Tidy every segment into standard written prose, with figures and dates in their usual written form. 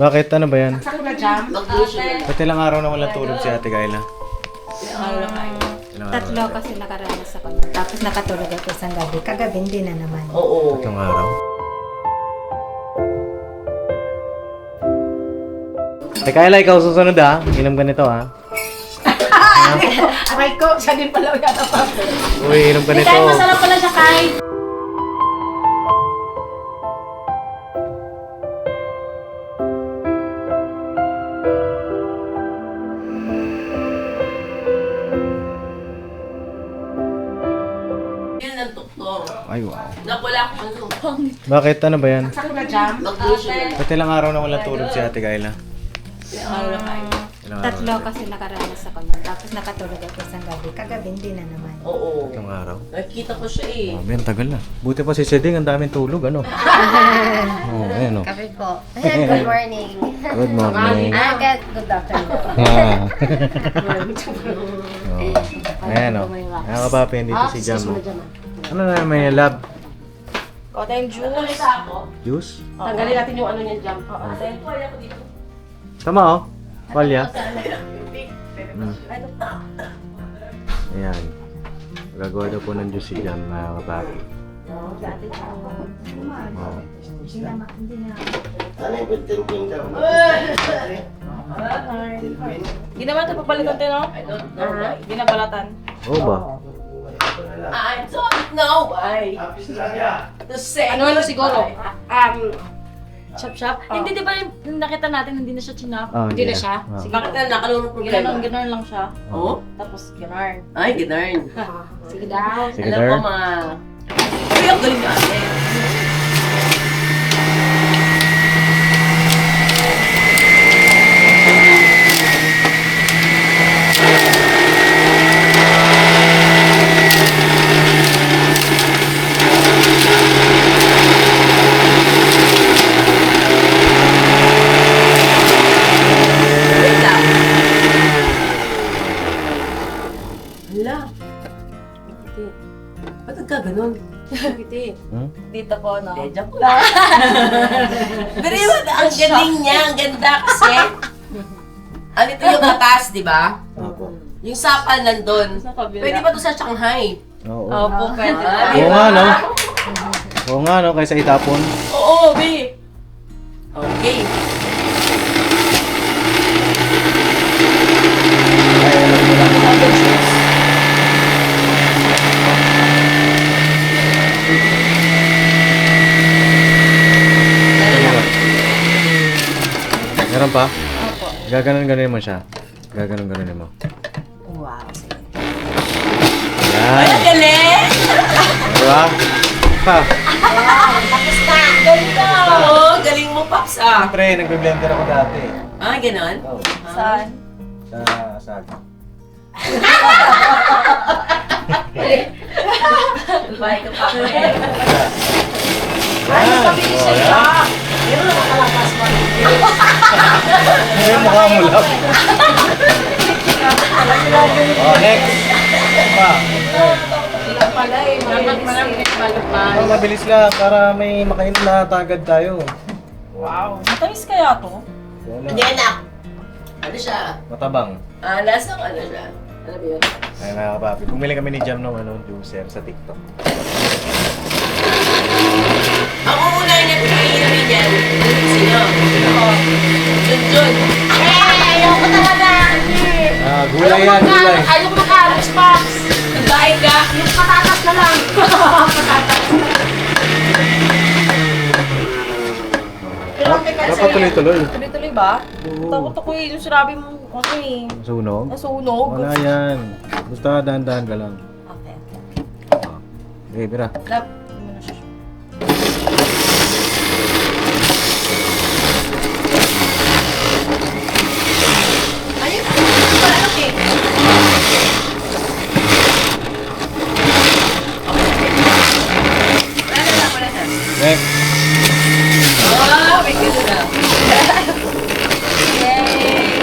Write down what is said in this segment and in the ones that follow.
Bakit? Ano ba yan? Sakto na jam? Ba't ilang araw na walang tulog si Ate Kayla? Tatlo kasi nakaranas ako. Tapos nakatulog ako isang gabi. Kagabi hindi na naman. Oo. Tatlong araw? Ate Kayla, ikaw susunod ha. Inom ka nito ha. Aray ko, siya din pala yata pa. Uy, inom ka nito. Kahit masarap pala siya, Kai. Yun ang tuktok. Ay, wow. Napula ko ang tuktok. Bakit? Ano ba yan? Sakto na jam? Mag-usual. Ba't ilang araw na walang tulog si Ate Kayla? Ilang Tatlo araw? kasi nakaranas ako. Tapos nakatulog ako isang gabi. Kagabi hindi na naman. Oo. Tatlong araw? Nakikita ko siya eh. Oh, ang tagal na. Buti pa si Seding, ang daming tulog, ano? Oo, ayan o. Kape po. Good morning. Good morning. Good afternoon. Ah. Oh. Ayan o. Nakakapapi, dito si Jam. Ano na naman yung lab? O, tayong juice. Juice? Tanggalin natin yung ano niya jam. Ate. Tama o. Palya. Ayan. Gagawa daw po ng juice si Jam, nakakapapi. Oh. Hindi naman ito papalitan tayo, no? Hindi na balatan. Oo ba? I don't know why. To say. Ano siguro? Chop-chop? Hindi, di ba yung nakita natin, hindi na siya chinap? Oh, Hindi na yeah. siya? Oh. Sige. Bakit na nakalulong problema? Gano'n lang siya. Oo? Tapos gano'n. Ay, ginarn. Sige daw. Sige, Alam ko Dar. mga... Ay, ang galing na ate. Wait lang. Hala. Ba't nagkaganon? Hindi. Hmm? Dito po, no? Eh, joke lang. Pero yun, ang galing niya, ang ganda kasi. Ano ito yung batas, di ba? Opo. Yung sapal nandun. Sa kabila. Pwede ba ito sa Shanghai? Oo. Opo, pwede. Oo nga, no? Oo nga, no? Kaysa itapon. Oo, be. Okay. Meron pa? Opo. Gaganon-ganon mo siya. Gaganon-ganon mo. Wow, sige. Ay, Yan. ang galing! Diba? Ha. Oo, galing mo, Paps, ah. Siyempre, nagbe-blender ako dati. Ah, ganon? Oo. Saan? Sa saga. Bahay ka pa. Ay, nagpabilis siya. Pero nakakalakas mo. Ay, mukha mo lang. Oh, next. Pa. Pala eh, Oh, mabilis lang para may makain na agad tayo. Wow. Matamis kaya to? Wala. Hindi, anak. Ano siya? Matabang. Ah, lasang ano siya? Ano ba yun? Ay, mga kapapi. Bumili kami ni Jam ng juicer sa TikTok. Ang uunahin niya pinahihiramin niyan. Sino? Jun. Ayoko talaga. Ah, gulay yan, gulay. Ayoko makaros, Paps. Nagbahay ka. Yung patatas na lang. Dapat tuloy-tuloy. Tuloy-tuloy ba? Oo. Takot ako eh. Yung sinabi mo, ano eh. Sunog? Nasunog. Wala yan. Basta dahan-dahan ka lang. Okay. Okay, bira. Lab. Ano na siya? Ayun. Paano cake? Wala na. Next. Oh, may gano'n na. Yay!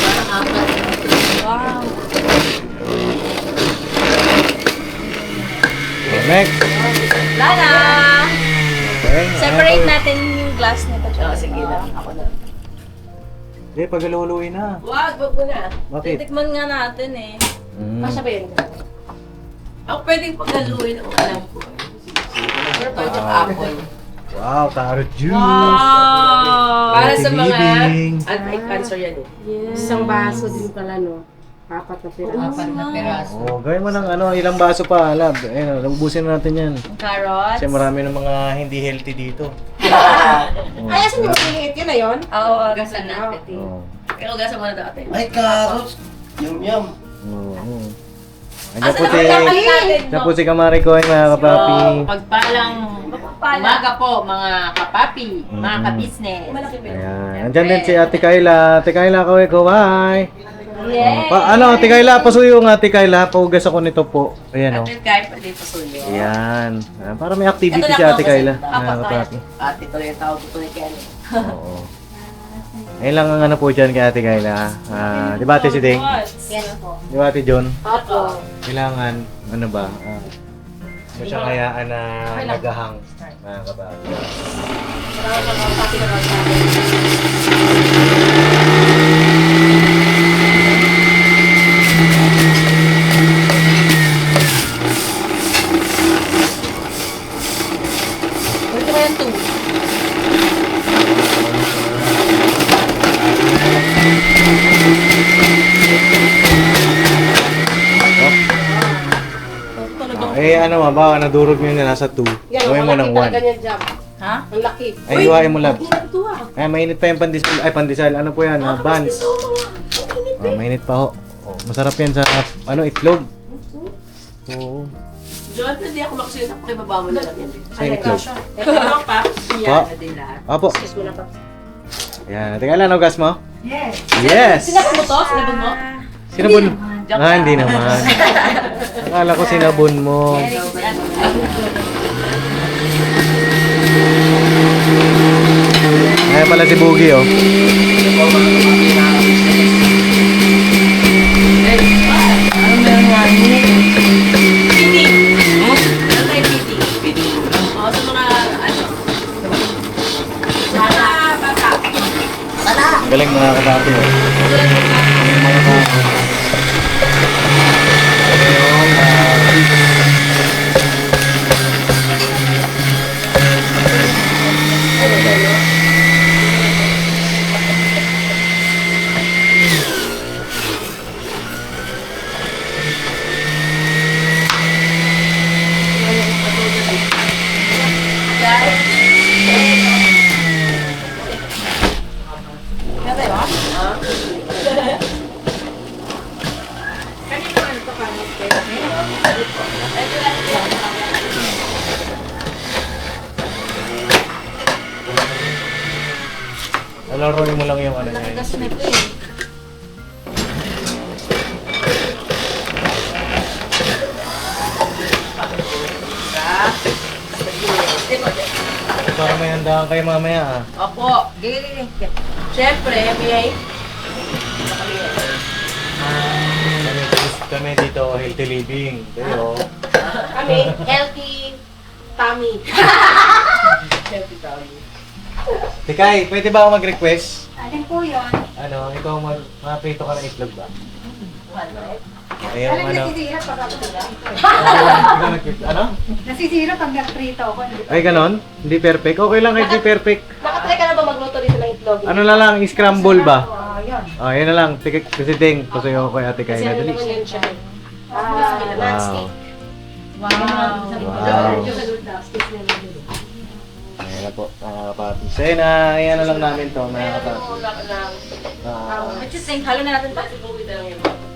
Parang apat. Wow. Next. Lana! Okay. Separate natin yung glass nito. Oo, sige na. Ako na. Hindi, pagaluluin na. Wag mo na. Bakit? Titikman nga natin eh. Mm. Kasya ba yun? Ako pwedeng pagaluin ang alam ko. Pero pwede apple. Wow, carrot juice. Wow! Para sa mga Bibing. anti-cancer yan eh. Yes. Isang baso din pala, no? 4 na piraso. Apat na peraso. Oh, gawin mo ng ano, ilang baso pa, lab. Ayun, ubusin na natin yan. Carrots. Kasi marami ng mga hindi healthy dito. Ay, asan yung maliit yun na yun? Oo. Gasan natin. Oh. Pero gasan mo na dati. Ay, carrots! Yum-yum! Oo. Asa Andiyan po naman nakalagay natin, Andiyan po si Kamari ko ay mga kapapi. Pagpalang umaga po mga kapapi, mga Mm. ka-business. Malaki pa yun. Ayan. Andiyan din si Ate Kayla. Ate Kayla, kaway kaway. Yay! Ano, Ate Kayla, pasuyo nga Ate Kayla. Paugas ako nito po. Ayan o. At kahit pwede pasuyo. Ayan. Ayan. Para may activity Ito lang si Ate po, Kayla. kasi Mga kapapi. Ate ko yung tawag ko ni Ken. Oo. Ayun lang ang ano po dyan kay Ate Kayla. Di ba Ate si Ding? Yan po. Di ba Ate John? Opo. Kailangan, ano ba? Mo siya kayaan na nagahang. Mga kapapi. Pwede ko yan to. Ano ba? Nadurog mo yun na nasa 2. Gawin mo ng 1. Ganyan job. Ha? Ang laki. Ay, iwain mo lab. Ito ah. Ay, mainit pa yung pandesal. Ay, pandesal. Ano po yan? Buns. Mainit pa ho. Oh, masarap yan sa, itlog. Oo. John, hindi ako makasuyo sa pakibaba mo na lang yan. Sa itlog. Ito lang pa. Pa. Yan na din lahat. Apo. Excuse mo na pa. Yan. Tingnan lang, gas mo? Yes. Yes! Sinabon mo to? Sinabon mo? Sinabon? Hindi naman. Akala ko sinabon mo. Ayan pala si Boogie, oh. Ano meron nga yun? Feeding. Ano tayo feeding? Feeding. Oo, sa mga ano. Sa mga bata. Galing mga kapapi, oh. Tulad ng mga Mga kapapi. Ayun, Laruin mo lang yung ano niya. Gas na ito eh. Para may handaan kayo mamaya, ah. Opo. Siyempre, may Kami dito, healthy living. Kayo, Kami, healthy tummy. healthy tummy. Tikay, pwede ba ako mag-request? Alin po yun? Ano, ikaw mag-prito ka ng itlog ba? Ayaw, Alam, ano? nasisira pag ako nagprito. Ikaw nag- ano? Nasisira pag nagprito ako. Ay, ganon? Hindi perfect? Okay lang kahit di perfect. Nakatry ka na ba magluto dito ng itlog? Ano na lang, scramble ba? Oh, yun. Oh, yun na lang. Kasi Ding, pasuyo ko kay Ate Kasi Kayla. ano Dali. naman yan siya. Wow. Non-stick. Wow. Ayan na po, mga kapatid. So yun, ayan na lang namin to, mga kapatid. What you think? Halo na natin ba?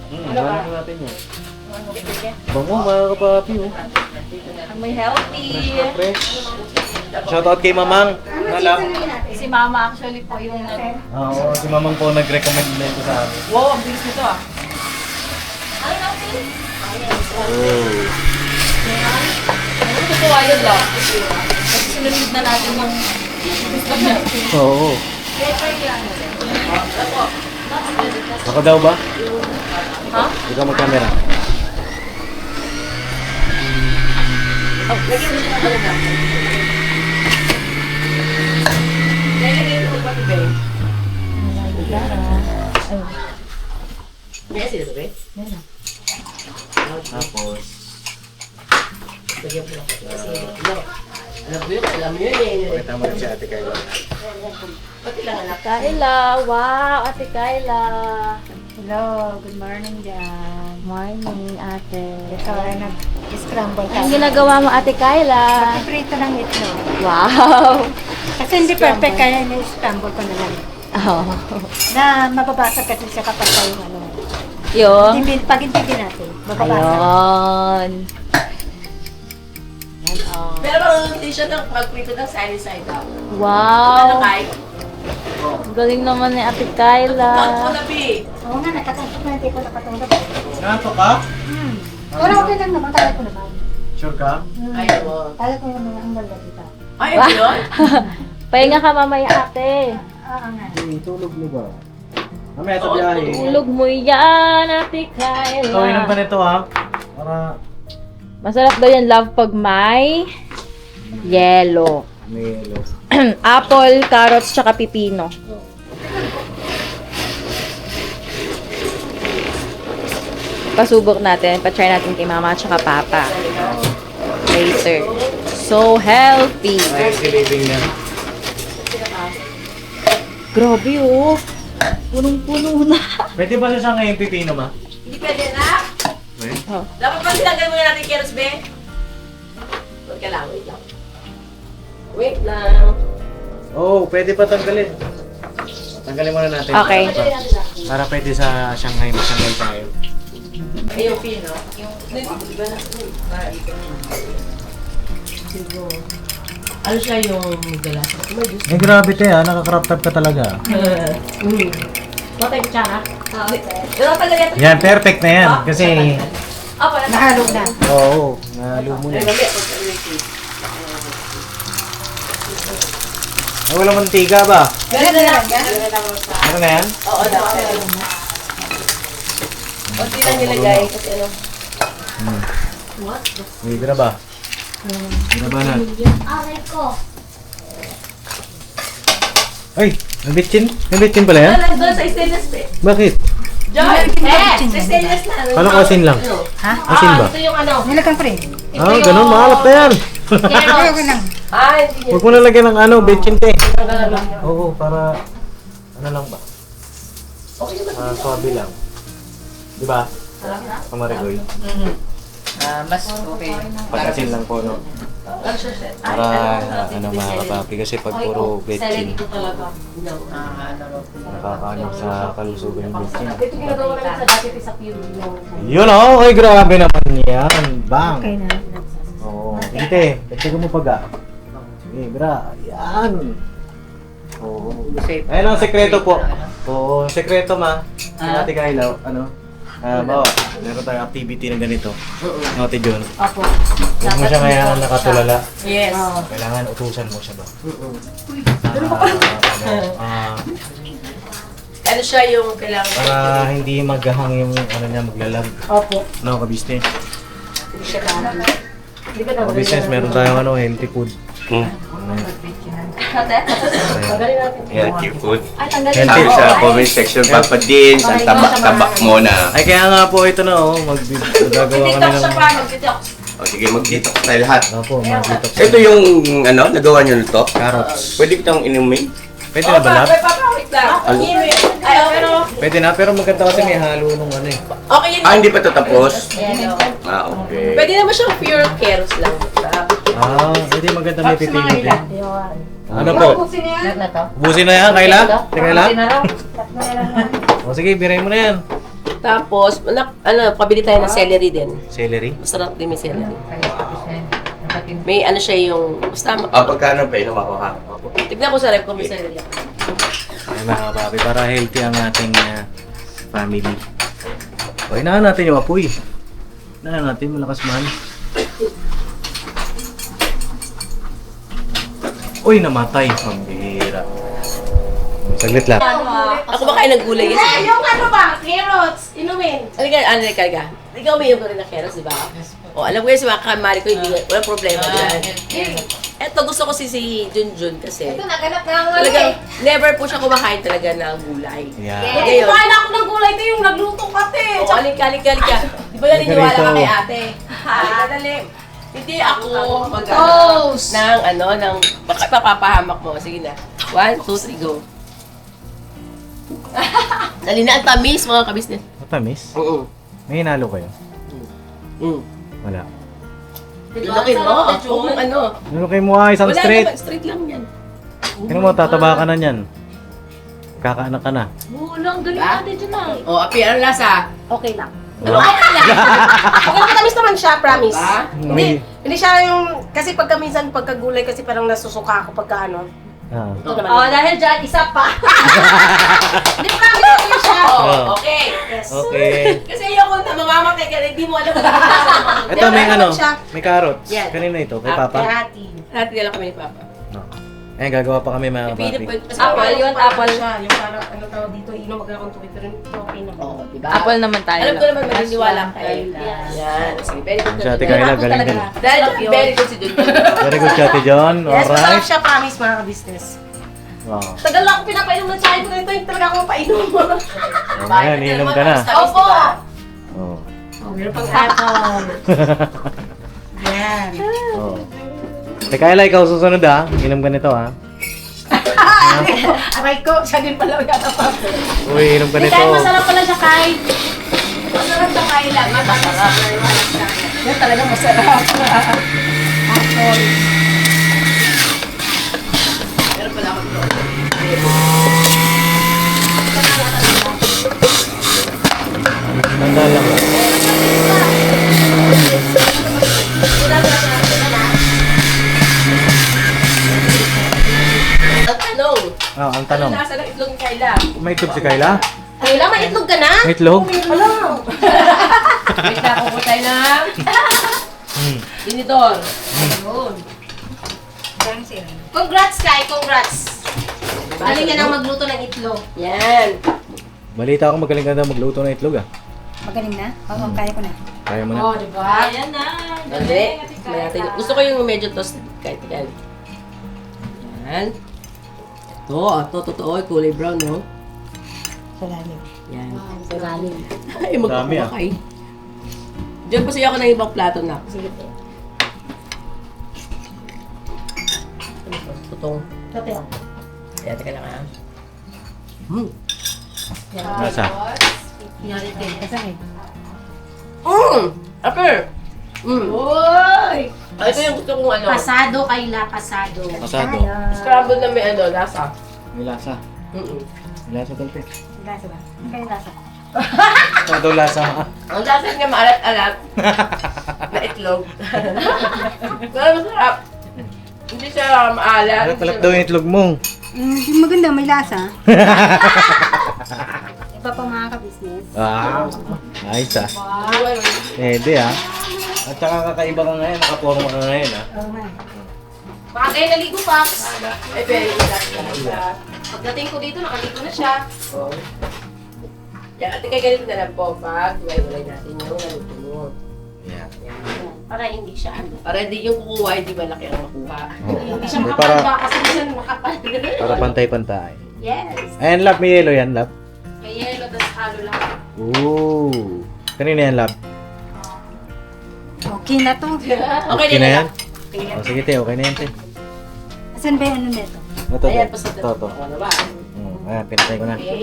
Wala na natin yun. Bango, mga kapatid. Oh. May healthy. Fresh. Shoutout kay Mamang. Nalam. Si Mama actually po yung nag... Oo, si Mamang po nag-recommend na ito sa amin. Wow, ang bilis nito ah. Ano natin? Oh. Ano tutuwa yun lang? Kasi sinunod na natin yung gusto natin. Oo. Ako daw ba? Ha? Ikaw mag-camera. Lagyan mo siya ng talaga. Lagyan mo ba ito, babe? Ay, May asin ito, be? yan na. Tapos, Lagyan mo lang. Kasi, alam mo yun eh. pakita mo rin si Ate Kayla. Pati lang anak. Kayla, wow, Ate Kayla. Hello, good morning dyan. Morning, ate. Ikaw ay nag-scramble ka. Anong ginagawa mo, Ate Kayla? Prito ng itlog. Wow. Kasi hindi perfect kaya ni-scramble ko na lang. Oh. Na mababasa kasi siya kapag tayo ano. Yung? Pag hindi natin, mababasa. Ayun. Pero parang hindi siya ng pagprito ng sunny side up. Ano Wow. kay? Ang galing naman ni Ate Count mo Kayla. na, be. Oo nga, nakatantok na hindi ko nakatulog. Nato ka? Pero okay lang naman, kaya ko naman. Sure ka? Ayaw mo. Kaya ko naman ang ganda dito. Ay, ano yun? Pahinga ka mamaya, ate. Oo nga. Tulog mo ba? Mamaya sa biyahe. Tulog mo yan, Ate Kayla. Ito, inom ka nito ha. Para Masarap daw yan, love, pag may yellow. may yelo. Apple, carrots, tsaka pipino. Pasubok natin, pa-try natin kay mama tsaka papa. Later. So healthy. Healthy living yan. Grabe oh. Punong-puno na. Pwede ba siya ngayon pipino ma? Hindi pwede na. Pwede. Oh. Dapat pa sinanggal muna natin keros, be. Wait ka lang, wait lang. Wait lang. Oh, pwede pa tanggalin. Tanggalin muna natin. Okay. Para pwede sa Shanghai, Shanghai tayo. Ay, yung pino. Yung, di ba na? Ano siya yung galas? Eh, grabe te ha. Nakakrop top ka talaga. Matay ko siya, ha? Pero talaga ito. Yan, perfect na yan. Kasi, Ah, pala. Nahalo na. oo, nalo mo na. Ay, mali. Ako sa ulitin. Ay, wala mantika ba? Meron na lang yan? Meron na lang sa... Ano na yan? Oo, dapat. Kunti lang nilagay. Kasi ano? What? Hindi na ba? Hindi na ba na? Ay, may bitchin? May bitchin pala yan? Wala, doon sa stainless eh. Bakit? Joy! Sa stainless na. Paano ko asin lang? Ha? Asin ba? Ito yung ano. Nilagyan ko rin. Ah, ganun, mahalap na yan. Okay lang. Ay, hindi Huwag mo nalagyan ng ano, bitchin te. Oo, para, ano lang ba? Swabe lang. Di ba? Kamarigoy. Mas okay. Pag-asin lang po, no? Para, ano mga kapapi, kasi pag puro bitchin, nakakaano sa kalusugan yung bitchin. Ito ginagawa namin sa dati sa Piro. Yun oh, ay grabe naman yan. Bang! Okay na. Oo. Hindi, dagdagan mo pag sige, bra. Yan. Oo. Ayun ang sekreto po. Oo, sekreto ma. Ate Kayla, ano? Bawa, meron tayong activity na ganito. Ate John. Opo. Huwag mo siya ngayon nakatulala. Yes. Kailangan utusan mo siya ba? Ano siya yung kailangan? Para hindi maghahang yung ano niya maglalag. Opo. No, ka-business. Hindi siya kaya. Hindi ba Ka-business, meron tayong ano, healthy food. Magaling natin. Healthy food. Ay, tanggalin. Healthy. Sabi sa comment section, Papa Dins, ang tabak-tabak mo na. Ay kaya nga po ito na oh, magagawa kami TikTok siya ng... pa, mag-TikTok. O sige, mag-detox tayo lahat. Opo, mag-detox. Ito yung, ano, nagawa nyo nito? Carrots. Pwede kitang inumin? Pwede na ba lab? Ay, papawit lang. Ay, okay no? Pwede na, pero maganda kasi may halo nung ano eh. Okay yun. Ah, hindi pa tatapos? Yan, Ah, okay. Pwede naman siyang pure keros lang. Ah, hindi maganda may pipinit eh. Yun. Ano po? Ubusin na yan, Kayla? Si Kayla? O sige, biray mo na yan. Tapos, pabili tayo ng celery din. Celery? Masarap din may celery. May ano siya yung, basta, Ah, pagkano pa inom ako ha? tignan ko sa rep kung may celery. Ay mga kapapi, para healthy ang ating family. O, inahan natin yung apoy. Inahan natin, malakas man. Uy, namatay. Pambihira. Saglit lang. Ako ba kayo ng gulay? Yes. Yung ano ba? Carrots. Inumin. Ano ka? Ikaw umiinom ka rin ng keros, di ba? O, alam ko yun si mga kamari ko, hindi, walang problema dyan. Eto, gusto ko si Junjun kasi Ito, naganap na ang talagang never po siya kumakain talaga ng gulay. Yeah. Ngayon, Kumain ako ng gulay ito yung nagluto ka, te. o, alik ka. Di ba naniniwala ka kay ate? Dali. Hindi ako Toast! ng baka papahamak mo. Sige na. 1, 2, 3, go. Dali na, ang tamis mga kabisnes. Matamis? Oo. May hinalo kayo? Wala. Lunukin mo. Kung ano. Nilukay mo isang Wala straight. naman, straight lang yan. Tingnan mo, tataba ka na niyan. Kakaanak ka na. Walang galing Ah? natin dyan ah. O, api, ano lasa? Okay lang. Ano ka lang? Okay, matamis naman siya, promise. Diba? Hindi siya yung, kasi pagka minsan pagkagulay kasi parang nasusuka ako pagka ano. Ah. Ito naman. Oh, dahil dyan, isa pa. Hindi, promise okay siya. Oo, okay. Yes. Okay. Kasi ayoko na mamamatay ka, hindi mo alam kung ano. Ito may ano, siya. may carrots. Yan. Kanina ito, kay Ah, Papa. Hati. Natin lang kami ni Papa. No. Ayan, gagawa pa kami mga Pipili papi. po kasi Apple, yun, apple. Siya, yung parang ano tawag dito, inom magkakong tubig, pero okay naman. Oo, diba? Apple naman tayo. Alam ko naman maniniwala kayo. Yes. Yan. Sige, very good. Si Ate Kayla, galing din. Dahil very good si Junjun. Very good si Ate John. Yes, masarap Alright. siya, promise mga ka-business. Wow. Tagal lang ako pinapainom ng tsahe ko na ito, yung talaga ako mapainom. Ayan, inom ka na. Opo! Oh. Oh, meron pang apple. Yan. Oh. Teka, Kayla, ikaw susunod ah. Inom ka nito ah. Aray ko, siya din pala yata pa. Uy, inom ka nito. Kaya masarap pala siya kahit. Masarap siya kahit lang. Masarap. Yan talaga masarap. Apple. Meron pala ako dito. Tanda lang. Ang tanong, Ah, ang ano tanong. nasa ng itlog ni Kayla? May itlog si Kayla? Kayla, may itlog ka na? May itlog? Alam. Wait na, kukuha tayo ng tinidor. Yun. Congrats, Kai. Congrats. Galing ka nang magluto ng itlog. Yan. Balita ako magaling ka daw magluto ng itlog ah. Magaling na? Oo, kaya ko na. Kaya mo na. Oh, diba? Ayan na. Dali. Gusto ko yung medyo toasted kahit yan. Yan. Ito, totoo. Kulay brown, no? Salalim. Yan. Sagaling. Ay, Dami, magkukuha ah. kayo. Diyan pa siya ako ng ibang plato na. Sige po. Tutong. Tote. Kaya, teka lang ah. Nasa? Kasakit. Upper! Uy! Ito yung gusto kong ano. Pasado, Kayla. Pasado. Pasado. Scrambled na may ano, lasa. May lasa. May lasa talpe. Lasa ba? Ang kaya lasa. Pasado lasa ah. Ang lasa niya maalat-alat. Na itlog. Pero masarap. Hindi siya maalat. Alat-alat daw yung itlog mo. Hindi maganda, may lasa. Iba pa mga ka-business. Ah, ayos ah. Hindi ah. At saka kakaiba ka ngayon, nakaporma ka ngayon ah. Oo nga. Baka kayo naligo, Paps. Ay, very good. Pagdating ko dito, nakaligo na siya. Yan, ate kay ganito na lang po. Pag walay natin yung naluto mo. Yeah. Para hindi siya ano. Para hindi yung kukuha, hindi malaki ang makuha. Hindi siya Hindi, makapalga kasi minsan makapal. Para pantay-pantay. Yes. Ayan, lab, may yellow yan, lab. May yellow, tas halo lang. Ooh. Kanina yan, lab. Okay na to. Okay na yan? O, sige, te, okay na yan, te. Asan ba yung ano nito? Ito, te. Ayan, basta Ito, ito. Ano ba? Ayan, pinatay ko na. Okay.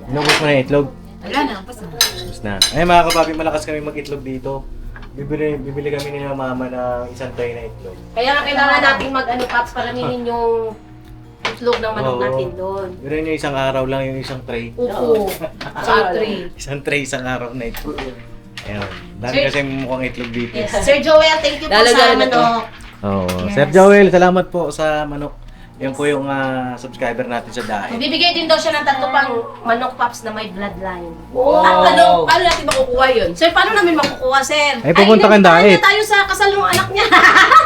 Inubos mo na yung itlog. Wala na, pas na. Tapos na. Ay, mga kapapi, malakas kami mag-itlog dito. Bibili kami ni mama ng isang tray na itlog. Kaya nga kailangan natin mag-ano, Paps, paraminin yung itlog ng manok Oo. natin doon. Pero yun yung isang araw lang yung isang tray. Oo. So, 3. Isang tray, isang araw na itlog. Ayun. Dami kasi mukhang itlog dito. Yes. Sir Joel, thank you po Lalo sa na to. manok. Oo. Sir Joel, salamat po sa manok. Yan po yung subscriber natin sa Dahi. Magbibigay din daw siya ng 3 pang manok, Paps, na may bloodline. At ano, paano natin makukuha yun? Sir, paano namin makukuha, sir? Ay, pupunta kang inimbitahan Dahi. niya tayo sa kasal ng anak niya.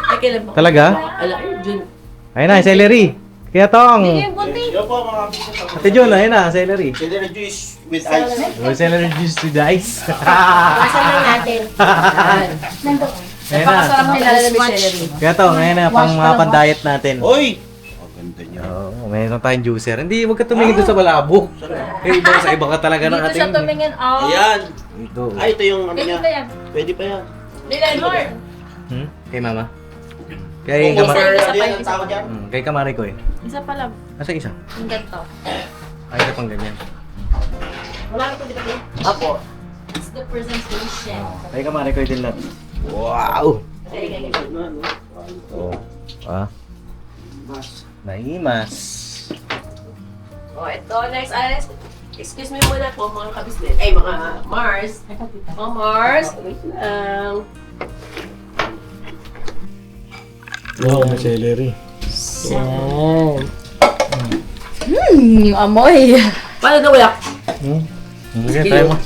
Ay, kailan ba? Talaga? Ala, Jun. Ayun na, celery. Kaya tong. Yung bunti. Ate Jun, ayun na, celery. Celery juice. with ice. Celery juice with ice. Pasan lang natin. Ayan na. Napakasarap nila na may celery. Kaya to, ngayon na, pang mga pan-diet natin. Oy! Ang ganda niya. Oo, mayroon tayong juicer. Hindi, huwag ka tumingin doon sa malabo. Eh, iba sa iba ka talaga ng Dito ating... siya tumingin. Oh. Ayan. Ito. Ay, ito yung ano Pwede niya. na yan. Pwede pa yan. Lenor. Kay mama? Kay Kung kamari... offer din ang tawag yan. Kay kamari ko eh. Isa pa lang. Asa isa? Yung ganito. Ay, ito pang ganyan. Wala ko dito. Apo. It's the presentation. Kay kamari ko din lang. Wow! Oh. Ah. Naimas. Oh, ito. Next. Excuse me muna po mga kabisnes. Ay, mga Mars. Mga Mars. Wait lang. Wow, may celery. Yung amoy. Paano na wala? Sige, tayo mo.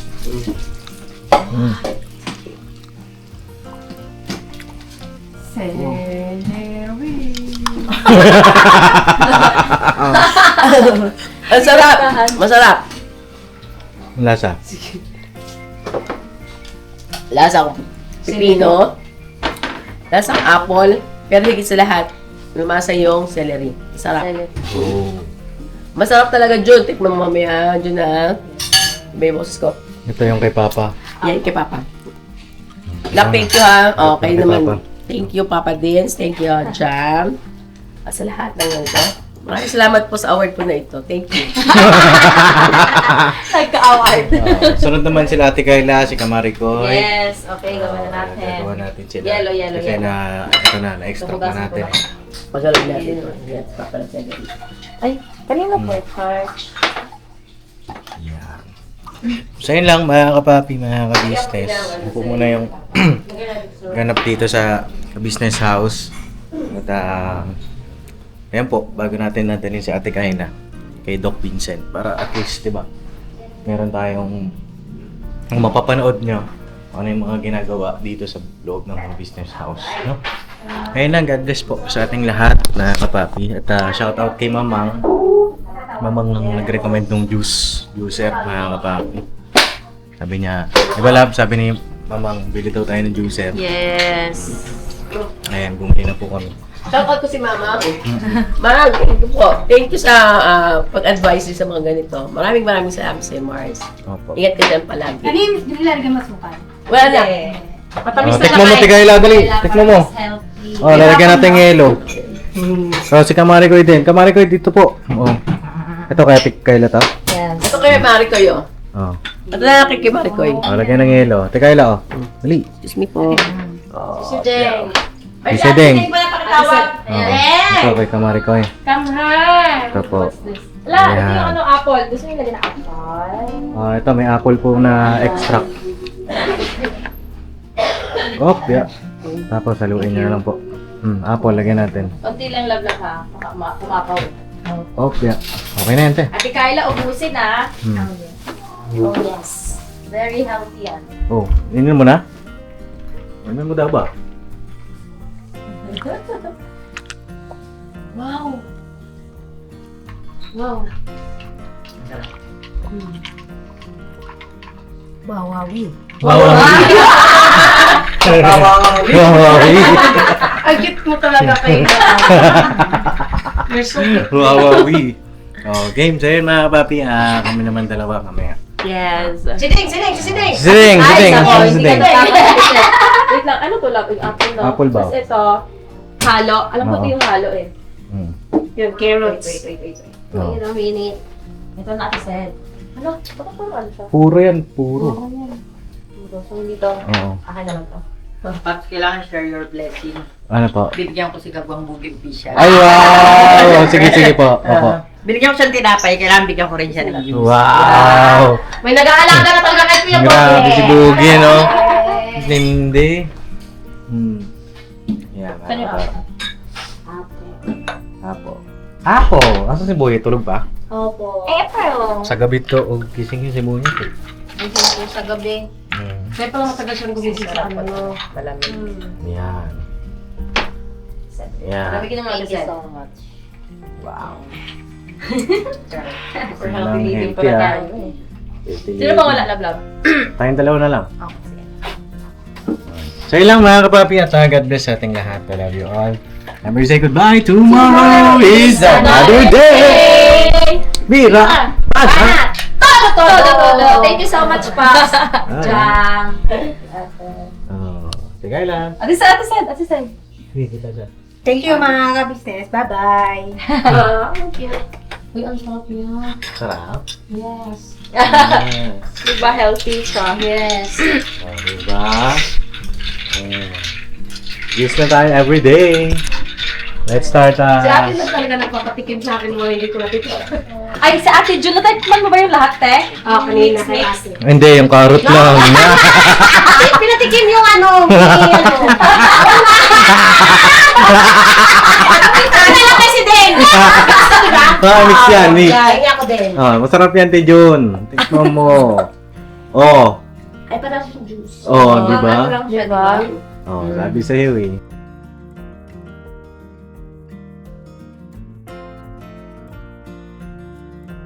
Ang sarap. Masarap. Lasa. Lasang pipino. Lasang apple. Pero higit sa lahat, lumasa yung celery. Sarap. Oh. Masarap talaga, Jun. Tikman mo mamaya, Jun, ha? Iba yung boses ko. Ito yung kay Papa. Yan, kay Papa. Love, thank you, ha? Okay Kay naman. Papa. Thank you, Papa Dins. Thank you, Jam. At sa lahat ng ganito. Maraming salamat po sa award po na ito. Thank you. Nagka-award. Sunod naman sila Ate Kayla, si Kamari ko. Yes. Okay, gawin na natin. Gagawa natin sila. Yellow. Kasi ito na, na-extract na natin. Pagalaw natin ito. Yan, Papa na celery. Ay, kanina po. Heart. Yan. So yun lang mga kapapi, mga ka-business. Upo muna yung ganap dito sa business house. At ayan po, bago natin natin si Ate Kayla kay Doc Vincent. Para at least, di ba, meron tayong ang mapapanood nyo kung ano yung mga ginagawa dito sa loob ng mga business house. No? Ngayon lang, God bless po sa ating lahat na kapapi. At shout out kay Mamang. Mamang nang nag-recommend ng juicer, mga kapapi. Sabi niya, di ba love, sabi ni Mamang, bili daw tayo ng juicer. Yes. Ayan, bumili na po kami. Shoutout ko si Mama. Ma'am, thank you po. Thank you sa pag-advise sa mga ganito. Maraming salamat sa iyo, Mars. Opo. Ingat ka dyan palagi. Ano yung nilalagay mas mukha? Wala na. Matamis na Tikman mo, Tigayla, dali. Tikman mo. Oh, lalagyan natin ng yelo. So, si Kamari ko din. Kamari ko dito po. Oh. Ito kaya Tigayla to? Yes. Ito kayo, Maricoy, oh. Oh. Ito na kay Maricoy. Oh, lagyan ng yelo. Tigayla, oh. Dali. Excuse me po. Si Jeng. Si Sedeng. Hindi ko na pakitawag. Oh. Ito kay Kamari ko eh. Come here. Ito po. Wala, ito Ayan. yung apple. Gusto niyo lagyan ng apple? Oh, ito may apple po na extract. Oh, yeah. Tapos haluin niyo na lang po. Apple, lagyan natin. Konti lang lablab ha. Kumapaw. Oh, yeah. Okay na yan, te. Ate Kayla, ubusin ha. Hmm. Oh yes. Very healthy yan. Oh, inin mo na? Inin mo daw ba? Wow. Wow. Wawawi. Wawawi. Ang cute mo talaga kayo. Wawawi. Oh, game. So yun mga kapapi, kami naman dalawa kami. Yes. Siding! Siding! Wait lang, ano to lang? Apple no? Apple ba? Tapos ito, halo. Alam ko Oo. ito yung halo eh. Yung carrots. Wait. Oh. Wait a minute. Ito na ate said. Ano? Baka puro ano siya? Puro yan, puro. Oo yan. Puro. So hindi to. Oo. Akin naman to. Paps, kailangan share your blessing. Ano po? Bibigyan ko si Gagawang Buging Fisher. Ay, wow! Sige po. Opo. Binigyan ko siya ng tinapay, kailangan bigyan ko rin siya ng juice. Wow! May nag-aalaga na talaga kay Kuya Grabe si Boogie, no? Hey. Hindi. Yan, Saan yung mga Apo. Apo! Asa si Boy? Tulog pa? Opo. April. Sa gabi to, gising yung si Boy. Gising sa gabi. Kaya pala matagal siyang gumising sa ano. Malamig. Yan. Yan. Nabigyan naman Thank you kasi. so much. Wow. For Yun healthy lang, living healthy, pala ah. tayo eh. Sino ba wala, love? Tayong dalawa na lang. Okay, sige. So yun lang mga kapapi at God bless sa ating lahat. I love you all. Remember to say goodbye. Tomorrow is another day. Mira! Banat! Todo. Thank you so much, Pops. Jang. Oh, sige lang. Ate Sen. Sige, kita dyan. Thank you mga ka-business. Bye-bye. Uy, ang sarap niya. Sarap. Yes. Yes. Diba healthy siya? Yes. Oh, diba? Use na tayo every day. Let's start Si ate na talaga nagpapatikim sa akin mga hindi ko natitikman. Ay, si Ate Jun, natikman mo ba yung lahat, te? Kanina kay ate. Hindi, yung carrot lang. Pinatikim yung ano. Ano lang kasi din. Mix yan, mix. Kaya ako din. Oh, masarap yan, Tejun. Tikman mo. Oh. Ay, parang yung juice. Oh, diba? Ano lang siya, diba? Oh, sabi sa'yo eh.